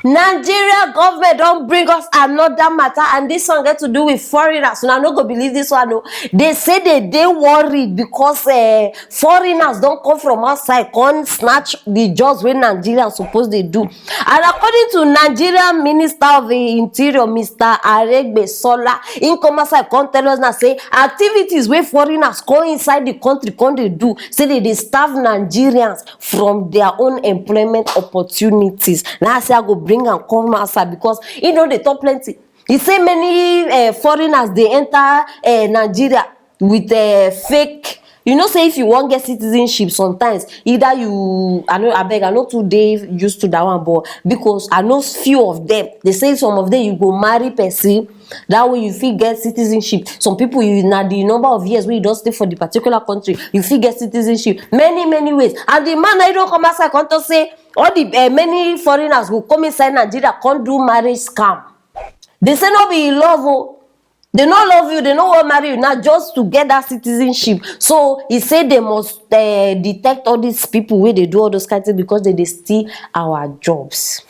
Nigeria government don't bring us another matter, and this one get to do with foreigners. So I no go believe this one. No. They say they worried because foreigners don't come from outside, can't snatch the jobs when Nigeria suppose they do. And according to Nigerian Minister of the Interior, Mr. Aregbe Sola, in come outside, come tell us now say activities where foreigners go inside the country, can they do? Say they starve Nigerians from their own employment opportunities. Now I say I go bring and come outside because they talk plenty. He say many foreigners they enter Nigeria with fake. Say if you want get citizenship, sometimes either you I know today used to that one, but because I know few of them, they say some of them you go marry person. That way you feel get citizenship. Some people you now the number of years where you don't stay for the particular country, you feel get citizenship. Many ways. And the man I don't come outside come to say all the many foreigners who come inside Nigeria can't do marriage scam. They say no be in love. Oh. They don't love you, they don't want to marry you now just to get that citizenship. So he said they must detect all these people where they do all those kinds of things because they steal our jobs.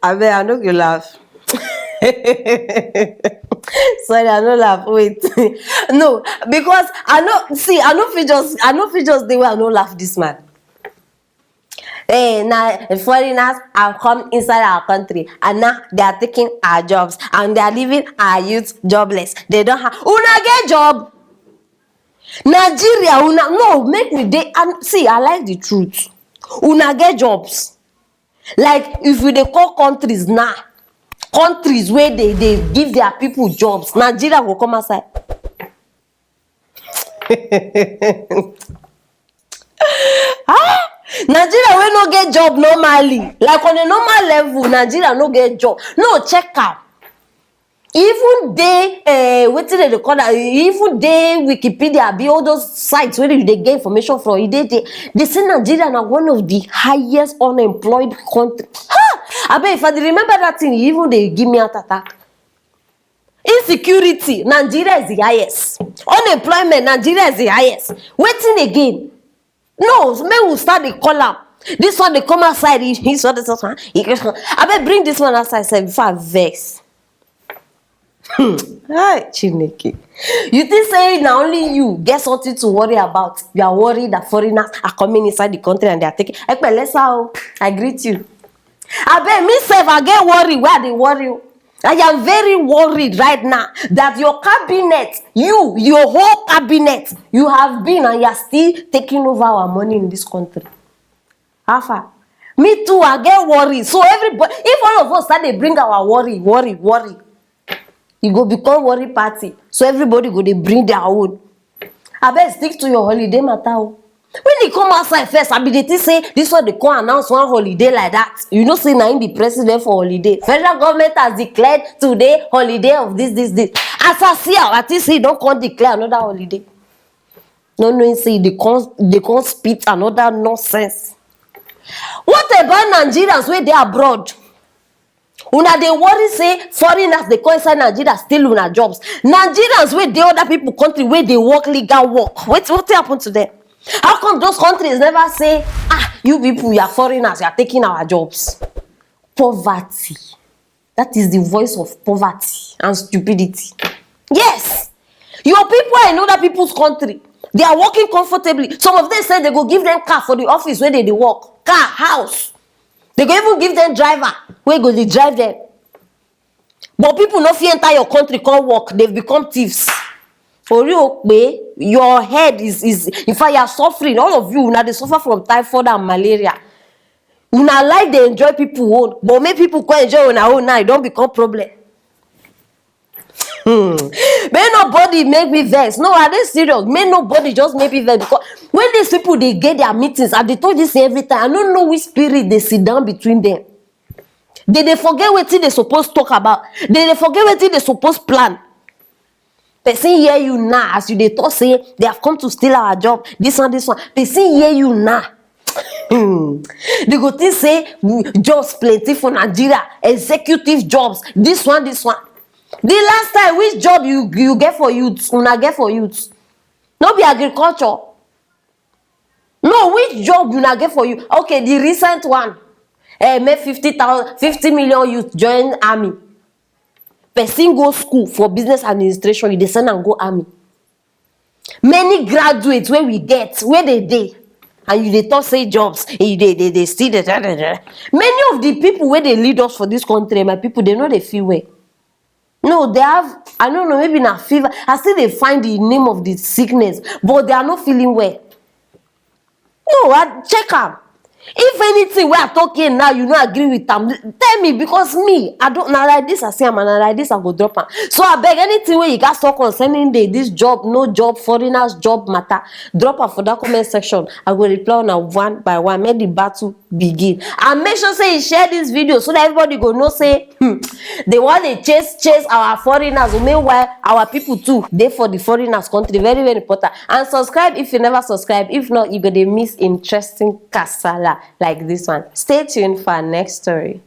I mean, I know you laugh. Sorry, I don't laugh. Wait. No, because I know if you just the way I don't laugh this man. Now foreigners have come inside our country and now they are taking our jobs and they are leaving our youth jobless. They don't have una get job. Nigeria, no, make me day and see, I like the truth. Una get jobs. Like if we they call countries now, countries where they give their people jobs, Nigeria will come outside. Nigeria will not get job normally. Like on a normal level, Nigeria no get job. No, check out. Even they even they Wikipedia, be all those sites where they get information from. They say Nigeria are one of the highest unemployed countries. I bet if I remember that thing, even they give me a attack. Insecurity, Nigeria is the highest. Unemployment, Nigeria is the highest. Waiting again. No, men will start the column. This one they come outside. He saw this one. I bet bring this one outside. Say before I vex. Hi, Chineke. You think say now only you get something to worry about? You are worried that foreigners are coming inside the country and they are taking. I greet you. I bet myself I get worried. Where they worry? I am very worried right now that your cabinet, your whole cabinet, you have been and you are still taking over our money in this country. How far? Me too, I get worried. So everybody, if all of us start they bring our worry, you go become worry party. So everybody go they bring their own. I bet stick to your holiday matter. When they come outside first, I be they say this one they come announce one holiday like that. You know, say now the president for holiday. Federal government has declared today holiday of this. As I see, I think say don't come declare another holiday. No, say they can't spit another nonsense. What about Nigerians where they abroad? Una they worry say foreigners they come inside Nigeria still una jobs. Nigerians where they other people country where they work legal work. What happened to them? How come those countries never say, you people, you are foreigners, you are taking our jobs? Poverty. That is the voice of poverty and stupidity. Yes. Your people are in other people's country. They are working comfortably. Some of them say they go give them car for the office where they work. Car, house. They go even give them driver where go they drive them. But people not fear enter your country can't work. They've become thieves. For real, your head is in fact you are suffering. All of you now they suffer from typhoid and malaria. You now like they enjoy people own, but make people can enjoy on our own now. It don't become problem. May nobody make me vex. No, are they serious? May nobody just make me vex because when these people they get their meetings, and they told this every time, I don't know which spirit they sit down between them. They forget what they supposed to talk about. They forget what they supposed to plan. Person hear you now as you they thought say they have come to steal our job. This one. Person hear you now. They go think say jobs plenty for Nigeria, executive jobs. This one. The last time which job you get for youths? Una get for youths. No be agriculture. No, which job una get for you? Okay, the recent one. Make 50 million youth join army. Person go school for business administration, you dey send am go army. Many graduates wey we get, where they dey, and you dey talk say jobs, they still dey. Many of the people wey dey lead us for this country, my people, they no dey feel well. No, they have, I don't know, maybe na fever. I still dey find the name of the sickness, but they are not feeling well. No, I check am. If anything wey I talk here now, you no agree with am, tell me, because me, I don't, na like this I say am, and na like this I go drop am. So abeg, anything wey you gats talk concerning this job, no job, foreigners job matter, drop am for that comment section. I go reply una one by one, make the battle begin. And make sure say you share this video so that everybody go know say they want to chase our foreigners. Meanwhile, our people too, they for the foreigners country. Very, very important. And subscribe if you never subscribe. If not, you go to miss interesting kasala like this one. Stay tuned for our next story.